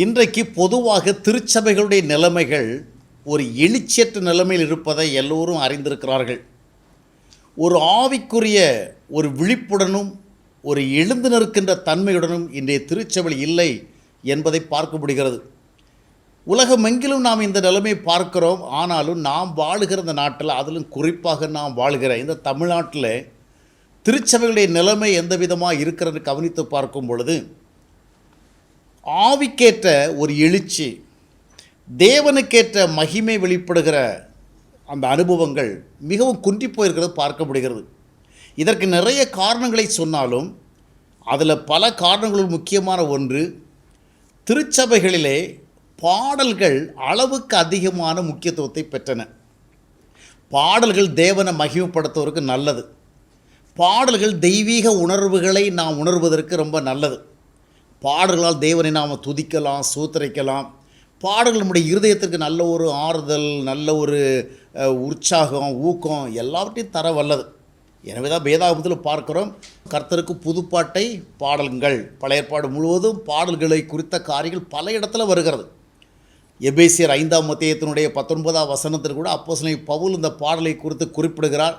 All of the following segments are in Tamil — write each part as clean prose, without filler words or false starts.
இன்றைக்கு பொதுவாக திருச்சபைகளுடைய நிலைமைகள் ஒரு எழுச்சியற்ற நிலைமையில் இருப்பதை எல்லோரும் அறிந்திருக்கிறார்கள். ஒரு ஆவிக்குரிய ஒரு விழிப்புடனும் ஒரு எழுந்து நிற்கின்ற தன்மையுடனும் இன்றைய திருச்சபை இல்லை என்பதை பார்க்க முடிகிறது. உலகமெங்கிலும் நாம் இந்த நிலைமையை பார்க்கிறோம். ஆனாலும் நாம் வாழுகிற இந்த நாட்டில், அதிலும் குறிப்பாக நாம் வாழுகிற இந்த தமிழ்நாட்டில் திருச்சபைகளுடைய நிலைமை எந்த விதமாக இருக்கிறது கவனித்து பார்க்கும் பொழுது, ஆவிக்கேற்ற ஒரு எழுச்சி, தேவனுக்கேற்ற மகிமை வெளிப்படுகிற அந்த அனுபவங்கள் மிகவும் குன்றி போயிருக்கிறது பார்க்க முடிகிறது. இதற்கு நிறைய காரணங்களை சொன்னாலும் அதில் பல காரணங்களும் முக்கியமான ஒன்று, திருச்சபைகளிலே பாடல்கள் அளவுக்கு அதிகமான முக்கியத்துவத்தை பெற்றன. பாடல்கள் தேவனை மகிமைப்படுத்துவதற்கு நல்லது. பாடல்கள் தெய்வீக உணர்வுகளை நாம் உணர்வதற்கு ரொம்ப நல்லது. பாடல்களால் தேவனை நாம் துதிக்கலாம், சூத்திரிக்கலாம். பாடல்கள் நம்முடைய இருதயத்திற்கு நல்ல ஒரு ஆறுதல், நல்ல ஒரு உற்சாகம், ஊக்கம் எல்லாவற்றையும் தர வல்லது. எனவே தான் வேதாகமத்தில் பார்க்கிறோம், கர்த்தருக்கு புதுப்பாட்டை பாடல்கள். பழைய ஏற்பாடு முழுவதும் பாடல்களை குறித்த காரியங்கள் பல இடத்துல வருகிறது. எபேசியர் 5ஆம் அத்தியாயத்தினுடைய 19ஆம் வசனத்தில் கூட அப்போஸ்தலன் பவுல் இந்த பாடலை குறித்து குறிப்பிடுகிறார்.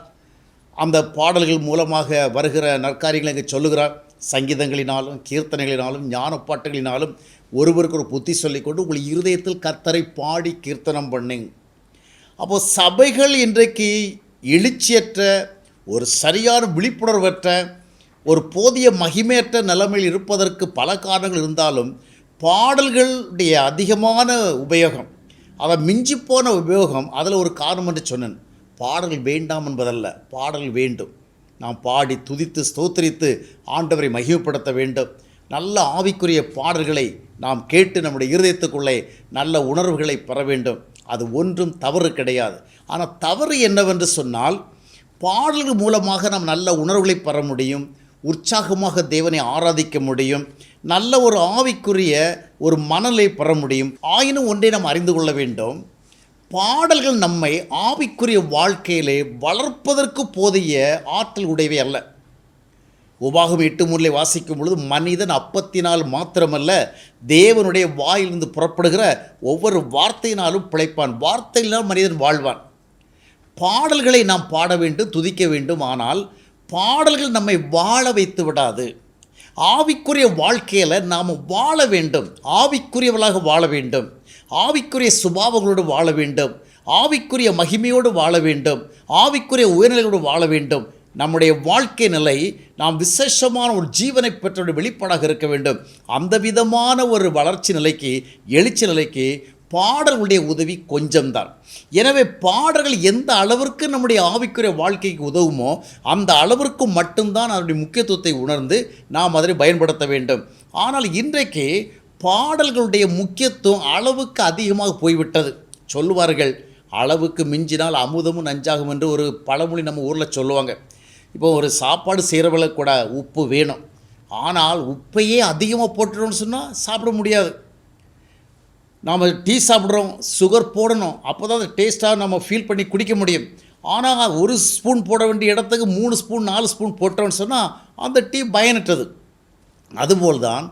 அந்த பாடல்கள் மூலமாக வருகிற நற்காரியங்களை இங்கே சொல்லுகிறார். சங்கீதங்களினாலும் கீர்த்தனைகளினாலும் ஞானப்பாட்டுகளினாலும் ஒருவருக்கு ஒரு புத்தி சொல்லிக்கொண்டு உங்கள் இருதயத்தில் கர்த்தரை பாடி கீர்த்தனம் பண்ணுங்க. அப்போது சபைகள் இன்றைக்கு எழுச்சியற்ற, ஒரு சரியான விழிப்புணர்வற்ற, ஒரு போதிய மகிமையற்ற நிலைமையில் இருப்பதற்கு பல காரணங்கள் இருந்தாலும், பாடல்களுடைய அதிகமான உபயோகம், அதை மிஞ்சிப்போன உபயோகம் அதில் ஒரு காரணம் என்று சொன்னேன். பாடல்கள் வேண்டாம் என்பதல்ல, பாடல்கள் வேண்டும். நாம் பாடி துதித்து ஸ்தோத்திரித்து ஆண்டவரை மகிமைப்படுத்த வேண்டும். நல்ல ஆவிக்குரிய பாடல்களை நாம் கேட்டு நம்முடைய இருதயத்துக்குள்ளே நல்ல உணர்வுகளை பெற வேண்டும். அது ஒன்றும் தவறு கிடையாது. ஆனால் தவறு என்னவென்று சொன்னால், பாடல்கள் மூலமாக நாம் நல்ல உணர்வுகளை பெற முடியும், உற்சாகமாக தேவனை ஆராதிக்க முடியும், நல்ல ஒரு ஆவிக்குரிய ஒரு மனநிலை பெற முடியும். ஆயினும் ஒன்றை நாம் அறிந்து கொள்ள வேண்டும், பாடல்கள் நம்மை ஆவிக்குரிய வாழ்க்கையிலே வளர்ப்பதற்கு போதிய ஆற்றல் உடையவை அல்ல. உபாகம் 8:3 வாசிக்கும் பொழுது, மனிதன் அப்பத்தினால் மாத்திரமல்ல தேவனுடைய வாயிலிருந்து புறப்படுகிற ஒவ்வொரு வார்த்தையினாலும் பிழைப்பான். வார்த்தையினால் மனிதன் வாழ்வான். பாடல்களை நாம் பாட வேண்டும், துதிக்க வேண்டும். ஆனால் பாடல்கள் நம்மை வாழ வைத்து விடாது. ஆவிக்குரிய வாழ்க்கையில் நாம் வாழ வேண்டும், ஆவிக்குரியவர்களாக வாழ வேண்டும், ஆவிக்குரிய சுபாவங்களோடு வாழ வேண்டும், ஆவிக்குரிய மகிமையோடு வாழ வேண்டும், ஆவிக்குரிய உயர்நிலையோடு வாழ வேண்டும். நம்முடைய வாழ்க்கை நிலை நாம் விசேஷமான ஒரு ஜீவனை பெற்ற வெளிப்பாடாக இருக்க வேண்டும். அந்த விதமான ஒரு வளர்ச்சி நிலைக்கு, எழுச்சி நிலைக்கு பாடல்களுடைய உதவி கொஞ்சம்தான். எனவே பாடல்கள் எந்த அளவிற்கு நம்முடைய ஆவிக்குரிய வாழ்க்கைக்கு உதவுமோ அந்த அளவிற்கு மட்டும்தான் அதனுடைய முக்கியத்துவத்தை உணர்ந்து நாம் அதனை பயன்படுத்த வேண்டும். ஆனால் இன்றைக்கு பாடல்களுடைய முக்கியத்துவம் அளவுக்கு அதிகமாக போய்விட்டது. சொல்லுவார்கள், அளவுக்கு மிஞ்சினால் அமுதமும் நஞ்சாகும் என்று ஒரு பழமொழி நம்ம ஊரில் சொல்லுவாங்க. இப்போ ஒரு சாப்பாடு செய்கிறவங்களுக்கு கூட உப்பு வேணும். ஆனால் உப்பையே அதிகமாக போட்டுட்டோம்னு சொன்னால் சாப்பிட முடியாது. நாம் டீ சாப்பிட்றோம், சுகர் போடணும், அப்போ தான் அந்த டேஸ்ட்டாக நம்ம ஃபீல் பண்ணி குடிக்க முடியும். ஆனால் ஒரு ஸ்பூன் போட வேண்டிய இடத்துக்கு 3 ஸ்பூன் 4 ஸ்பூன் போட்டோன்னு சொன்னால் அந்த டீ பயனற்றது. அதுபோல்தான்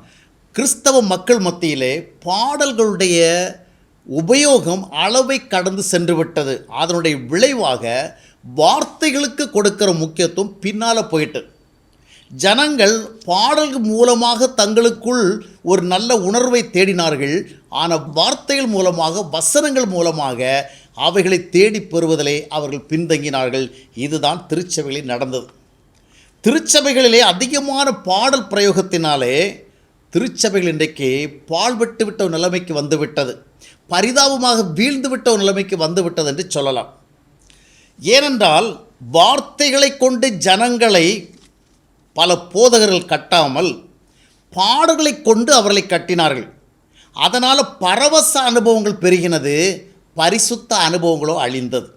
கிறிஸ்தவ மக்கள் மத்தியிலே பாடல்களுடைய உபயோகம் அளவை கடந்து சென்று விட்டது. அதனுடைய விளைவாக வார்த்தைகளுக்கு கொடுக்கிற முக்கியத்துவம் பின்னால் போயிட்டு, ஜனங்கள் பாடல்கள் மூலமாக தங்களுக்குள் ஒரு நல்ல உணர்வை தேடினார்கள். ஆனால் வார்த்தைகள் மூலமாக, வசனங்கள் மூலமாக அவைகளை தேடி பெறுவதிலே அவர்கள் பின்தங்கினார்கள். இதுதான் திருச்சபைகளில் நடந்தது. திருச்சபைகளிலே அதிகமான பாடல் பிரயோகத்தினாலே திருச்சபைகள் இன்றைக்கு பாழ்பட்டு விட்ட ஒரு நிலைமைக்கு வந்துவிட்டது, பரிதாபமாக வீழ்ந்து விட்ட ஒரு நிலைமைக்கு வந்துவிட்டது என்று சொல்லலாம். ஏனென்றால் வார்த்தைகளை கொண்டு ஜனங்களை பல போதகர்கள் கட்டாமல் பாடல்களை கொண்டு அவர்களை கட்டினார்கள். அதனால் பரவச அனுபவங்கள் பெருகினது, பரிசுத்த அனுபவங்களோ அழிந்தது.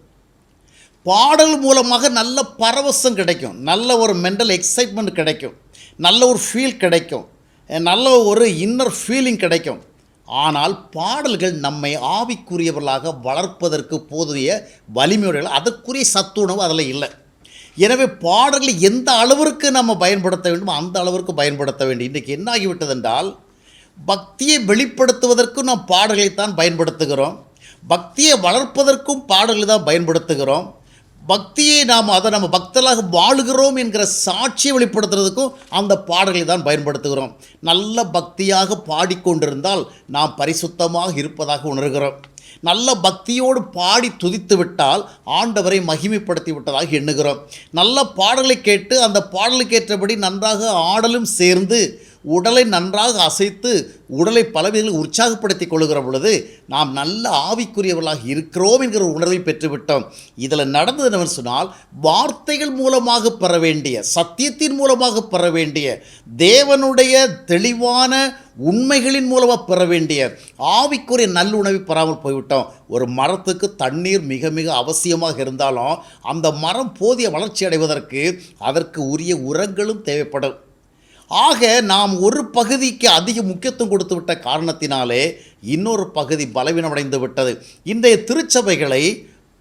பாடல் மூலமாக நல்ல பரவசம் கிடைக்கும், நல்ல ஒரு மென்டல் எக்ஸைட்மெண்ட் கிடைக்கும், நல்ல ஒரு ஃபீல் கிடைக்கும், நல்ல ஒரு இன்னர் ஃபீலிங் கிடைக்கும். ஆனால் பாடல்கள் நம்மை ஆவிக்குரியவர்களாக வளர்ப்பதற்கு போதிய வலிமையுடைய, அதற்குரிய சத்துணவு அதில் இல்லை. எனவே பாடல்களை எந்த அளவிற்கு நம்ம பயன்படுத்த வேண்டுமோ அந்த அளவிற்கு பயன்படுத்த வேண்டும். இன்றைக்கு என்ன ஆகிவிட்டது என்றால், பக்தியை வெளிப்படுத்துவதற்கும் நாம் பாடல்களைத்தான் பயன்படுத்துகிறோம். பக்தியை வளர்ப்பதற்கும் பாடல்களை தான் பயன்படுத்துகிறோம். பக்தியை நம்ம பக்தர்களாக வாழுகிறோம் என்கிற சாட்சியை வெளிப்படுத்துறதுக்கும் அந்த பாடல்களை தான் பயன்படுத்துகிறோம். நல்ல பக்தியாக பாடிக்கொண்டிருந்தால் நாம் பரிசுத்தமாக இருப்பதாக உணர்கிறோம். நல்ல பக்தியோடு பாடி துதித்து விட்டால் ஆண்டவரை மகிமைப்படுத்தி விட்டதாக எண்ணுகிறோம். நல்ல பாடலை கேட்டு அந்த பாடலுக்கு ஏற்றபடி நன்றாக ஆடலும் சேர்ந்து உடலை நன்றாக அசைத்து உடலை பலவிதங்களில் உற்சாகப்படுத்தி கொள்கிற பொழுது நாம் நல்ல ஆவிக்குரியவர்களாக இருக்கிறோம் என்கிற உணர்வை பெற்றுவிட்டோம். இதில் நடந்தது என்னவென்று சொன்னால், வார்த்தைகள் மூலமாக பெற வேண்டிய, சத்தியத்தின் மூலமாக பெற வேண்டிய, தேவனுடைய தெளிவான உண்மைகளின் மூலமாக பெற வேண்டிய ஆவிக்குரிய நல்லுணவை பெறாமல் போய்விட்டோம். ஒரு மரத்துக்கு தண்ணீர் மிக மிக அவசியமாக இருந்தாலும் அந்த மரம் போதிய வளர்ச்சி அடைவதற்கு அதற்கு உரிய உரங்களும் தேவைப்படும். ஆக நாம் ஒரு பகுதிக்கு அதிக முக்கியத்துவம் கொடுத்து விட்ட காரணத்தினாலே இன்னொரு பகுதி பலவீனமடைந்து விட்டது. இன்றைய திருச்சபைகளை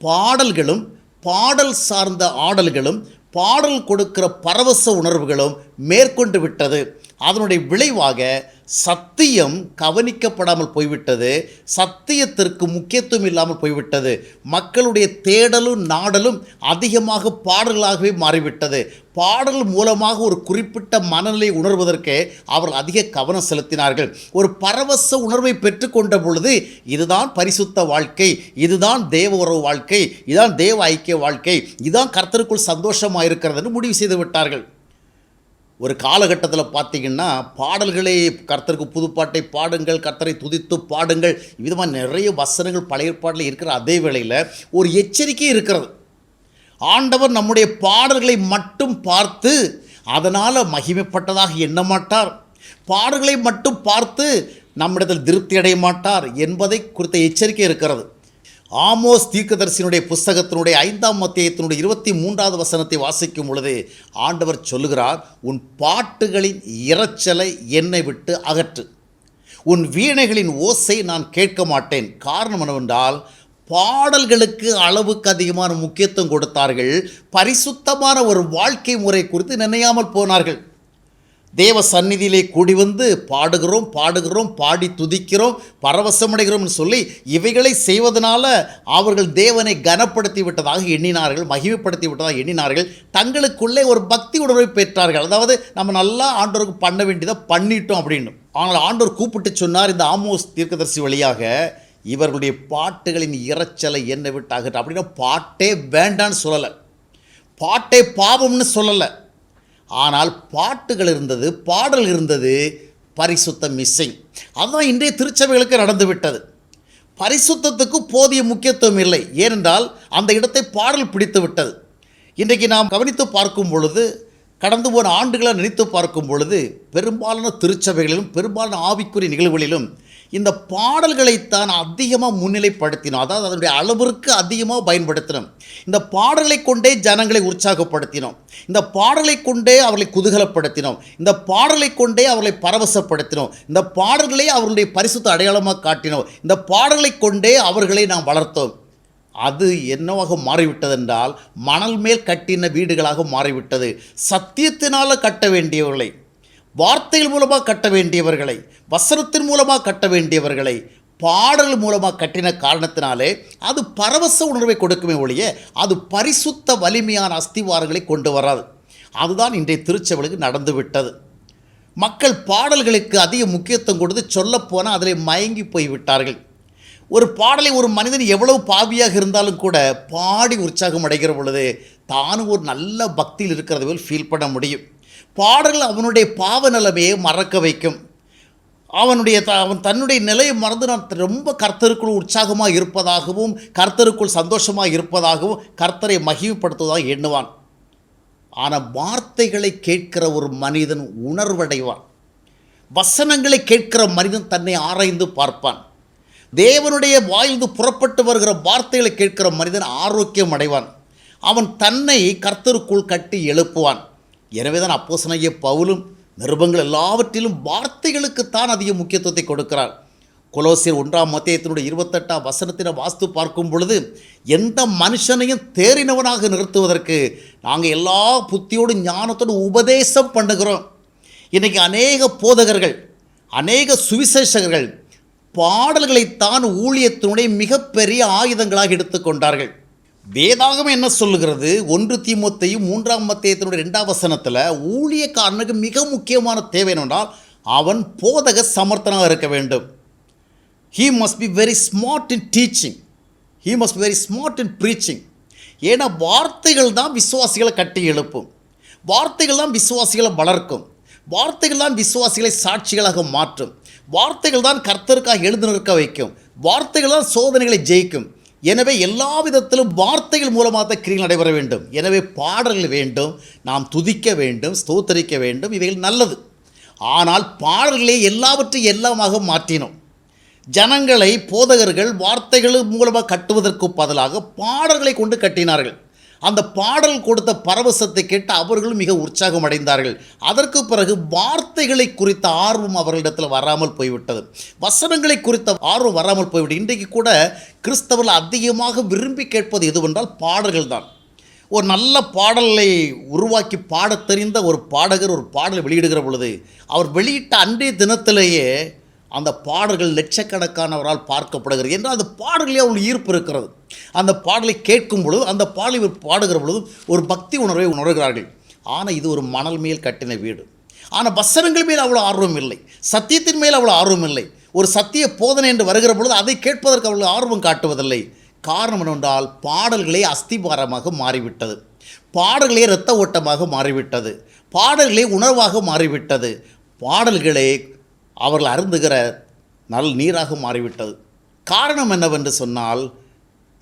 பாடல்களும் பாடல் சார்ந்த ஆடல்களும் பாடல் கொடுக்கிற பரவச உணர்வுகளும் மேற்கொண்டு விட்டது. அதனுடைய விளைவாக சத்தியம் கவனிக்கப்படாமல் போய்விட்டது. சத்தியத்திற்கு முக்கியத்துவம் இல்லாமல் போய்விட்டது. மக்களுடைய தேடலும் நாடலும் அதிகமாக பாடல்களாகவே மாறிவிட்டது. பாடல் மூலமாக ஒரு குறிப்பிட்ட மனநிலை உணர்வதற்கு அவர்கள் அதிக கவனம் செலுத்தினார்கள். ஒரு பரவச உணர்வை பெற்றுக்கொண்ட பொழுது இதுதான் பரிசுத்த வாழ்க்கை, இதுதான் தேவ உறவு வாழ்க்கை, இதுதான் தேவ ஐக்கிய வாழ்க்கை, இதுதான் கர்த்தருக்குள் சந்தோஷமாக இருக்கிறது என்று முடிவு செய்து விட்டார்கள். ஒரு காலகட்டத்தில் பார்த்திங்கன்னா பாடல்களே, கர்த்தருக்கு புதுப்பாட்டை பாடுங்கள், கர்த்தரை துதித்து பாடுங்கள், விதமாக நிறைய வசனங்கள் பழைய பாடலில் இருக்கிற அதே வேளையில் ஒரு எச்சரிக்கை இருக்கிறது. ஆண்டவர் நம்முடைய பாடல்களை மட்டும் பார்த்து அதனால் மகிமைப்பட்டதாக எண்ண மாட்டார். பாடல்களை மட்டும் பார்த்து நம்மிடத்தில் திருப்தி அடைய மாட்டார் என்பதை குறித்த எச்சரிக்கை இருக்கிறது. ஆமோஸ் தீர்க்கதரிசியினுடைய புஸ்தகத்தினுடைய 5ஆம் அத்தியாயத்தினுடைய 23வது வசனத்தை வாசிக்கும் பொழுது ஆண்டவர் சொல்லுகிறார், உன் பாட்டுகளின் இரைச்சலை என்னை விட்டு அகற்று, உன் வீணைகளின் ஓசை நான் கேட்க மாட்டேன். காரணம் என்னவென்றால், பாடல்களுக்கு அளவுக்கு அதிகமான முக்கியத்துவம் கொடுத்தார்கள். பரிசுத்தமான ஒரு வாழ்க்கை முறை குறித்து நினையாமல் போனார்கள். தேவ சந்நிதியிலே கூடி வந்து பாடுகிறோம், பாடி துதிக்கிறோம், பரவசமடைகிறோம் சொல்லி இவைகளை செய்வதனால அவர்கள் தேவனை கனப்படுத்தி விட்டதாக எண்ணினார்கள், மகிமைப்படுத்தி விட்டதாக எண்ணினார்கள். தங்களுக்குள்ளே ஒரு பக்தி உணர்வை பெற்றார்கள். அதாவது நம்ம நல்லா ஆண்டவருக்கு பண்ண வேண்டியதை பண்ணிட்டோம் அப்படின்னு. ஆனால் ஆண்டவர் கூப்பிட்டு சொன்னார் இந்த ஆமோஸ் தீர்க்கதரிசி வழியாக, இவர்களுடைய பாட்டுகளின் இரைச்சலை என்னை விட்டு அகற்று. அப்படின்னா பாட்டே வேண்டான்னு சொல்லலை, பாட்டே பாவம்னு சொல்லலை. ஆனால் பாட்டுகள் இருந்தது, பாடல் இருந்தது, பரிசுத்தம் மிஸ்ஸிங். அதுதான் இன்றைய திருச்சபைகளுக்கு நடந்துவிட்டது. பரிசுத்தத்துக்கு போதிய முக்கியத்துவம் இல்லை. ஏனென்றால் அந்த இடத்தை பாடல் பிடித்து விட்டது. இன்றைக்கு நாம் கவனித்து பார்க்கும் பொழுது, கடந்து போன ஆண்டுகளை நினைத்து பார்க்கும் பொழுது, பெரும்பாலான திருச்சபைகளிலும் பெரும்பாலான ஆவிக்குரிய நிகழ்வுகளிலும் இந்த பாடல்களைத்தான் அதிகமாக முன்னிலைப்படுத்தினோம். அதாவது அதனுடைய அளவிற்கு அதிகமாக பயன்படுத்தினோம். இந்த பாடல்களை கொண்டே ஜனங்களை உற்சாகப்படுத்தினோம். இந்த பாடல்களை கொண்டே அவர்களை குதூகலப்படுத்தினோம். இந்த பாடல்களை கொண்டே அவர்களை பரவசப்படுத்தினோம். இந்த பாடல்களை அவர்களுடைய பரிசுத்த அடையாளமாக காட்டினோம். இந்த பாடல்களை கொண்டே அவர்களை நாம் வளர்த்தோம். அது என்னவாக மாறிவிட்டதென்றால், மணல் மேல் கட்டின வீடுகளாக மாறிவிட்டது. சத்தியத்தினால் கட்ட வேண்டியவர்களை, வார்த்தைகள் மூலமாக கட்ட வேண்டியவர்களை, வசனத்தின் மூலமாக கட்ட வேண்டியவர்களை பாடல் மூலமாக கட்டின காரணத்தினாலே அது பரவச உணர்வை கொடுக்குமே ஒழிய அது பரிசுத்த வலிமையான அஸ்திவாரங்களை கொண்டு வராது. அதுதான் இன்றைய திருச்சபைகளுக்கு நடந்து விட்டது. மக்கள் பாடல்களுக்கு அதிக முக்கியத்துவம் கொடுத்து சொல்லப்போனால் அதில் மயங்கி போய்விட்டார்கள். ஒரு பாடலை ஒரு மனிதன் எவ்வளவு பாவியாக இருந்தாலும் கூட பாடி உற்சாகம் அடைகிற பொழுது தானும் ஒரு நல்ல பக்தியில் இருக்கிறது போல் ஃபீல் பண்ண முடியும். பாடல்கள் அவனுடைய பாவ நிலைமையை மறக்க வைக்கும். அவன் தன்னுடைய நிலையை மறந்து நான் ரொம்ப கர்த்தருக்குள் உற்சாகமாக இருப்பதாகவும் கர்த்தருக்குள் சந்தோஷமாக இருப்பதாகவும் கர்த்தரை மகிமைப்படுத்துவதாக எண்ணுவான். ஆனால் வார்த்தைகளை கேட்கிற ஒரு மனிதன் உணர்வடைவான். வசனங்களை கேட்கிற மனிதன் தன்னை ஆராய்ந்து பார்ப்பான். தேவனுடைய வாயிலிருந்து புறப்பட்டு வருகிற வார்த்தைகளை கேட்கிற மனிதன் ஆரோக்கியம் அடைவான். அவன் தன்னை கர்த்தருக்குள் கட்டி எழுப்புவான். எனவே தான் அப்போஸ்தலனாகிய பவுலும் நிருபங்கள் எல்லாவற்றிலும் வார்த்தைகளுக்குத்தான் அதிக முக்கியத்துவத்தை கொடுக்கிறார். கொலோசியர் 1ஆம் அத்தியாயத்தினுடைய 28ஆம் வசனத்தினை வாஸ்து பார்க்கும் பொழுது, எந்த மனுஷனையும் தேறினவனாக நிறுத்துவதற்கு நாங்கள் எல்லா புத்தியோடு ஞானத்தோடு உபதேசம் பண்ணுகிறோம். இன்றைக்கி அநேக போதகர்கள் அநேக சுவிசேஷகர்கள் பாடல்களைத்தான் ஊழியத்தினுடைய மிகப்பெரிய ஆயுதங்களாக எடுத்துக்கொண்டார்கள். வேதாகமம் என்ன சொல்லுகிறது? 1 தீமோத்தேயு 3 அத்தியாயத்தினுடைய 2 வசனத்தில் ஊழியக்காரனுக்கு மிக முக்கியமான தேவை என்னவென்றால் அவன் போதக சமர்த்தனாக இருக்க வேண்டும். He must be very smart in teaching. He must be very smart in preaching. ஏன்னா வார்த்தைகள் தான் விசுவாசிகளை கட்டி எழுப்பும், வார்த்தைகள் தான் விசுவாசிகளை வளர்க்கும், வார்த்தைகள் தான் விசுவாசிகளை சாட்சிகளாக மாற்றும், வார்த்தைகள் தான் கர்த்தருக்காக எழுந்து நிற்க வைக்கும், வார்த்தைகள் தான் சோதனைகளை ஜெயிக்கும். எனவே எல்லா விதத்திலும் வார்த்தைகள் மூலமாக தான் கிரியை நடைபெற வேண்டும். எனவே பாடல்கள் வேண்டும், நாம் துதிக்க வேண்டும், ஸ்தோத்தரிக்க வேண்டும், இவைகள் நல்லது. ஆனால் பாடல்களே எல்லாவற்றையும் எல்லாமாக மாற்றினோம். ஜனங்களை போதகர்கள் வார்த்தைகள் மூலமாக கட்டுவதற்கு பதிலாக பாடல்களை கொண்டு கட்டினார்கள். அந்த பாடல் கொடுத்த பரவசத்தை கேட்டு அவர்களும் மிக உற்சாகம் அடைந்தார்கள். அதற்கு பிறகு வார்த்தைகளை குறித்த ஆர்வம் அவர்களிடத்தில் வராமல் போய்விட்டது, வசனங்களை குறித்த ஆர்வம் வராமல் போய்விட்டது. இன்றைக்கு கூட கிறிஸ்தவர்கள் அதிகமாக விரும்பி கேட்பது எதுவென்றால் பாடல்கள் தான். ஒரு நல்ல பாடலை உருவாக்கி பாடத் தெரிந்த ஒரு பாடகர் ஒரு பாடலை வெளியிடுகிற பொழுது அவர் வெளியிட்ட அன்றைய தினத்திலேயே அந்த பாடல்கள் லட்சக்கணக்கானவரால் பார்க்கப்படுகிறது என்றால் அந்த பாடல்களே அவர்கள் ஈர்ப்பு இருக்கிறது. அந்த பாடலை கேட்கும் பொழுது, அந்த பாடலை பாடுகிற பொழுது ஒரு பக்தி உணர்வை உணர்கிறார்கள். ஆனால் இது ஒரு மணல் மேல் கட்டின வீடு. ஆனால் வசனங்கள் மேல் அவ்வளோ ஆர்வம் இல்லை, சத்தியத்தின் மேல் அவ்வளோ ஆர்வம் இல்லை. ஒரு சத்திய போதனை என்று வருகிற பொழுது அதை கேட்பதற்கு அவ்வளோ ஆர்வம் காட்டுவதில்லை. காரணம் என்னவென்றால் பாடல்களே அஸ்திபாரமாக மாறிவிட்டது, பாடல்களே இரத்த ஓட்டமாக மாறிவிட்டது, பாடல்களே உணர்வாக மாறிவிட்டது, பாடல்களே அவர்கள் அருந்துகிற நல் நீராக மாறிவிட்டது. காரணம் என்னவென்று சொன்னால்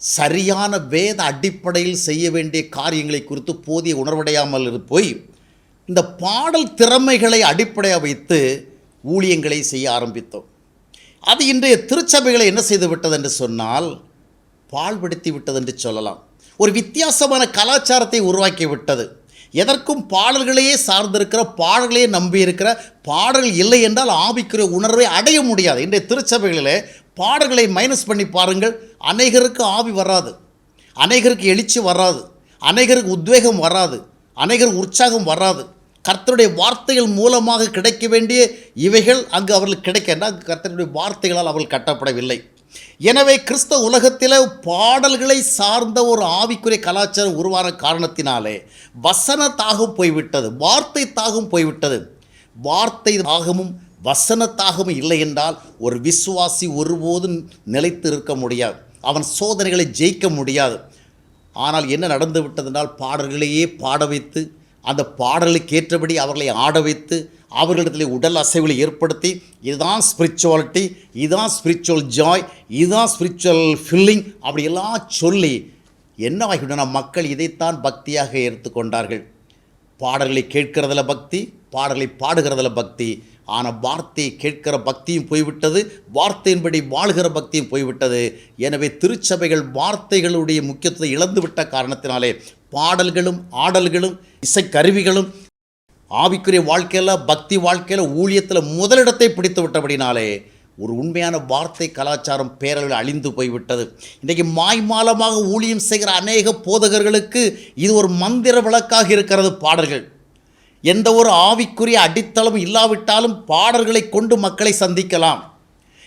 சரியான வேத அடிப்படையில் செய்ய வேண்டிய காரியங்களை குறித்து போதிய உணர்வடையாமல் போய் இந்த பாடல் திறமைகளை அடிப்படையாக வைத்து ஊழியங்களை செய்ய ஆரம்பித்தோம். அது இன்றைய திருச்சபைகளை என்ன செய்து விட்டது என்று சொன்னால் பாழ்படுத்தி விட்டது என்று சொல்லலாம். ஒரு வித்தியாசமான கலாச்சாரத்தை உருவாக்கி விட்டது. எதற்கும் பாடல்களையே சார்ந்திருக்கிற, பாடல்களையே நம்பியிருக்கிற, பாடல்கள் இல்லை என்றால் ஆவிக்குரிய உணர்வை அடைய முடியாது. இன்றைய திருச்சபைகளிலே பாடல்களை மைனஸ் பண்ணி பாருங்கள், அநேகருக்கு ஆவி வராது, அநேகருக்கு எழுச்சி வராது, அநேகருக்கு உத்வேகம் வராது, அநேகருக்கு உற்சாகம் வராது. கர்த்தருடைய வார்த்தைகள் மூலமாக கிடைக்க வேண்டிய இவைகள் அங்கு அவர்களுக்கு கிடைக்கின்றன. அங்கு கர்த்தருடைய வார்த்தைகளால் அவர்கள் கட்டப்படவில்லை. எனவே கிறிஸ்தவ உலகத்தில் பாடல்களை சார்ந்த ஒரு ஆவிக்குரிய கலாச்சாரம் உருவான காரணத்தினாலே வசன தாகம் போய்விட்டது, வார்த்தை தாகம் போய்விட்டது. வார்த்தை தாகமும் வசன தாகமும் இல்லை என்றால் ஒரு விசுவாசி ஒருபோதும் நிலைத்து இருக்க முடியாது, அவன் சோதனைகளை ஜெயிக்க முடியாது. ஆனால் என்ன நடந்து விட்டது என்றால் பாடல்களையே பாட வைத்து, அந்த பாடலுக்கு ஏற்றபடி அவர்களை ஆட வைத்து, அவர்களிடத்தில் உடல் அசைவுகளை ஏற்படுத்தி, இதுதான் ஸ்பிரிச்சுவாலிட்டி, இதுதான் ஸ்பிரிச்சுவல் ஜாய், இதுதான் ஸ்பிரிச்சுவல் ஃபில்லிங் அப்படியெல்லாம் சொல்லி என்ன ஆகிவிட்டன, மக்கள் இதைத்தான் பக்தியாக எடுத்துக்கொண்டார்கள். பாடல்களை கேட்கிறதுல பக்தி, பாடல்களை பாடுகிறதுல பக்தி. ஆனால் வார்த்தையை கேட்கிற பக்தியும் போய்விட்டது, வார்த்தையின்படி வாழ்கிற பக்தியும் போய்விட்டது. எனவே திருச்சபைகள் வார்த்தைகளுடைய முக்கியத்துவத்தை இழந்துவிட்ட காரணத்தினாலே பாடல்களும் ஆடல்களும் இசைக்கருவிகளும் ஆவிக்குரிய வாழ்க்கையில், பக்தி வாழ்க்கையில், ஊழியத்தில் முதலிடத்தை பிடித்து விட்டபடினாலே ஒரு உண்மையான வார்த்தை கலாச்சாரம் பேரளவில் அழிந்து போய்விட்டது. இன்றைக்கு மாய்மாலமாக ஊழியம் செய்கிற அநேக போதகர்களுக்கு இது ஒரு மந்திர விளக்காக இருக்கிறது. பாடல்கள் எந்த ஒரு ஆவிக்குரிய அடித்தளம் இல்லாவிட்டாலும் பாடல்களை கொண்டு மக்களை சந்திக்கலாம்.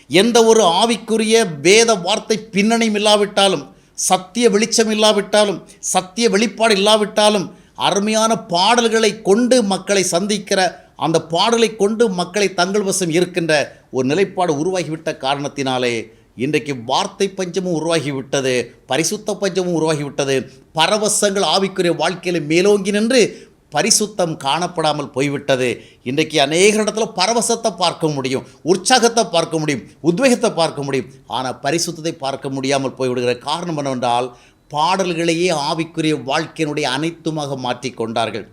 எந்த ஒரு ஆவிக்குரிய வேத வார்த்தை பின்னணியும் இல்லாவிட்டாலும், சத்திய வெளிச்சம் இல்லாவிட்டாலும், சத்திய வெளிப்பாடு இல்லாவிட்டாலும் அருமையான பாடல்களை கொண்டு மக்களை சந்திக்கிற, அந்த பாடலை கொண்டு மக்களை தங்கள் வசம் இருக்கின்ற ஒரு நிலைப்பாடு உருவாகிவிட்ட காரணத்தினாலே இன்றைக்கு வார்த்தை பஞ்சமும் உருவாகிவிட்டது, பரிசுத்த பஞ்சமும் உருவாகிவிட்டது. பரவசங்கள் ஆவிக்குரிய வாழ்க்கையில் மேலோங்கி நின்று பரிசுத்தம் காணப்படாமல் போய்விட்டது. இன்றைக்கு அநேக இடத்துல பரவசத்தை பார்க்க முடியும், உற்சாகத்தை பார்க்க முடியும், உத்வேகத்தை பார்க்க முடியும், ஆனால் பரிசுத்தத்தை பார்க்க முடியாமல் போய்விடுகிற காரணம் என்னவென்றால் பாடல்களையே ஆவிக்குரிய வாழ்க்கையினுடைய அனைத்துமாக மாற்றிக்கொண்டார்கள்.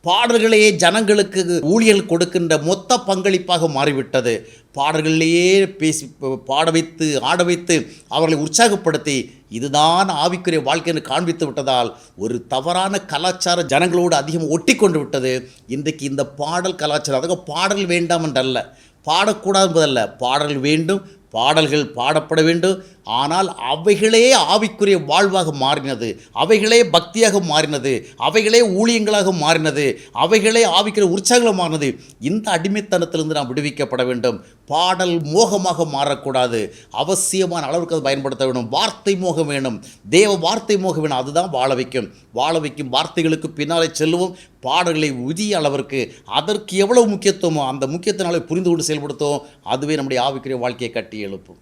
பாடல்களையே ஜனங்களுக்கு ஊழியர்கள் கொடுக்கின்ற மொத்த பங்களிப்பாக மாறிவிட்டது. பாடல்களிலேயே பேசி பாட வைத்து ஆட வைத்து அவர்களை உற்சாகப்படுத்தி இதுதான் ஆவிக்குரிய வாழ்க்கைன்னு காண்பித்து விட்டதால் ஒரு தவறான கலாச்சார ஜனங்களோடு அதிகம் ஒட்டி கொண்டு விட்டது. இன்றைக்கு இந்த பாடல் கலாச்சாரம், அதுக்கு பாடல் வேண்டாம் என்றல்ல, பாடக்கூடாது என்பதல்ல, பாடல் வேண்டும், பாடல்கள் பாடப்பட வேண்டும், ஆனால் அவைகளே ஆவிக்குரிய வாழ்வாக மாறினது, அவைகளே பக்தியாக மாறினது, அவைகளே ஊழியங்களாக மாறினது, அவைகளே ஆவிக்குரிய உற்சாகமாக மாறினது. இந்த அடிமைத்தனத்திலிருந்து நாம் விடுவிக்கப்பட வேண்டும். பாடல் மோகமாக மாறக்கூடாது. அவசியமான அளவுக்கு அதை பயன்படுத்த வேண்டும். வார்த்தை மோகம் வேணும், தேவ வார்த்தை மோகம் வேணும். அதுதான் வாழ வைக்கும். வாழ வைக்கும் வார்த்தைகளுக்கு பின்னாலே செல்லுவோம். பாடல்களை உரிய அளவிற்கு அதற்கு எவ்வளவு முக்கியத்துவமோ அந்த முக்கியத்தினாலே புரிந்து கொண்டு செயல்படுத்துவோம். அதுவே நம்முடைய ஆவிக்குரிய வாழ்க்கையை கட்டி எழுப்பும்.